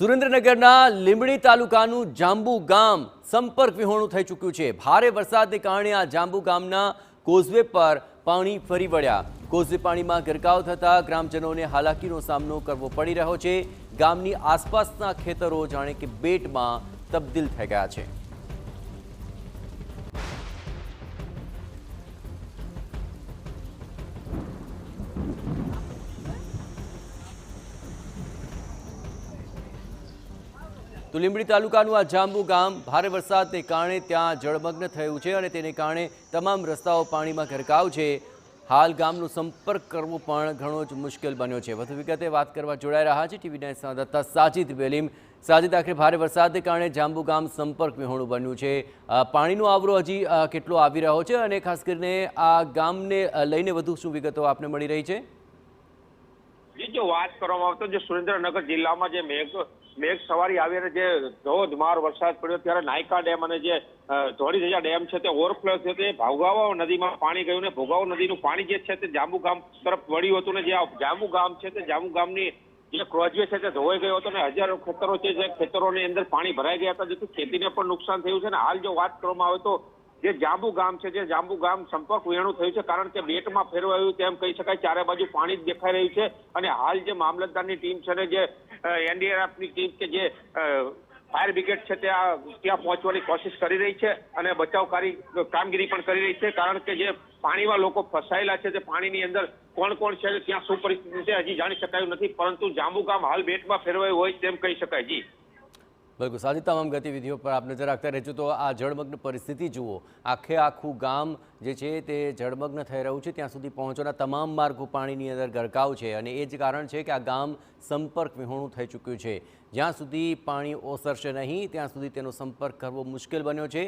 સુરેન્દ્રનગરના લીંબડી તાલુકાનું જાંબુ ગામ સંપર્ક વિહોણું થઈ ચૂક્યું છે। ભારે વરસાદને કારણે આ જાંબુ ગામના કોઝવે પર પાણી ફરી વળ્યા। કોઝવે પાણીમાં ગરકાવ થતા ગ્રામજનોને હાલાકીનો સામનો કરવો પડી રહ્યો છે। ગામની આસપાસના ખેતરો જાણે કે બેટમાં તબદીલ થઈ ગયા છે। તો લીંબડી તાલુકાનું આ જાંબુ ગામ ભારે વરસાદને કારણે ત્યાં જળમગ્ન થયું છે અને તેને કારણે તમામ રસ્તાઓ પાણીમાં ગરકાવ છે। હાલ ગામનો સંપર્ક કરવો પણ ઘણો જ મુશ્કેલ બન્યો છે। વધુ વિગતે વાત કરવા જોડાઈ રહ્યા છે ટીવી9 સંવાદદાતા સાજિદ બેલીમ। સાજિદ, આખરે ભારે વરસાદને કારણે જાંબુ ગામ સંપર્ક વિહોણું બન્યું છે। પાણીનો આવરો હજી કેટલો આવી રહ્યો છે અને ખાસ કરીને આ ગામને લઈને વધુ શું વિગતો આપને મળી રહી છે? જો વાત કરવામાં આવે તો જે સુરેન્દ્રનગર જિલ્લામાં જે મેઘ સવારી આવી અને જે ધોધમાર વરસાદ પડ્યો ત્યારે નાયકા ડેમ અને જે ધોળીધજા ડેમ છે તે ઓવરફ્લો છે તે ભોગાવો નદીમાં પાણી ગયું ને ભોગાવો નદીનું પાણી જે છે તે જાંબુ ગામ તરફ વળ્યું હતું ને જે આ જાંબુ ગામ છે તે જાંબુ ગામની જે ક્રોઝવે છે તે ધોવાઈ ગયો હતો ને હજારો ખેતરો છે જે ખેતરોની અંદર પાણી ભરાઈ ગયા હતા, જેથી ખેતીને પણ નુકસાન થયું છે। અને હાલ જો વાત કરવામાં આવે તો જે જાંબુ ગામ છે જે જાંબુ ગામ સંપર્ક વિહોણું થયું છે, કારણ કે બેટમાં ફેરવાયું તેમ કહી શકાય। ચારે બાજુ પાણી જ દેખાઈ રહ્યું છે અને હાલ જે મામલતદારની ટીમ છે ને જે એનડીઆરએફની ટીમ કે જે ફાયર બ્રિગેડ છે ત્યાં પહોંચવાની કોશિશ કરી રહી છે અને બચાવકારી કામગીરી પણ કરી રહી છે, કારણ કે જે પાણીમાં લોકો ફસાયેલા છે તે પાણીની અંદર કોણ કોણ છે ત્યાં શું પરિસ્થિતિ છે હજી જાણી શકાયું નથી, પરંતુ જાંબુ ગામ હાલ બેટમાં ફેરવાયું હોય તેમ કહી શકાય। જી બિલકુલ સાજી, તમામ ગતિવિધિઓ પર આપ નજર રાખતા રહેજો। તો આ જળમગ્ન પરિસ્થિતિ જુઓ, આખું ગામ જે છે તે જળમગ્ન થઈ રહ્યું છે। ત્યાં સુધી પહોંચવાના તમામ માર્ગો પાણીની અંદર ગરકાવ છે અને એ જ કારણ છે કે આ ગામ સંપર્ક વિહોણું થઈ ચૂક્યું છે। જ્યાં સુધી પાણી ઓસરશે નહીં ત્યાં સુધી તેનો સંપર્ક કરવો મુશ્કેલ બન્યો છે।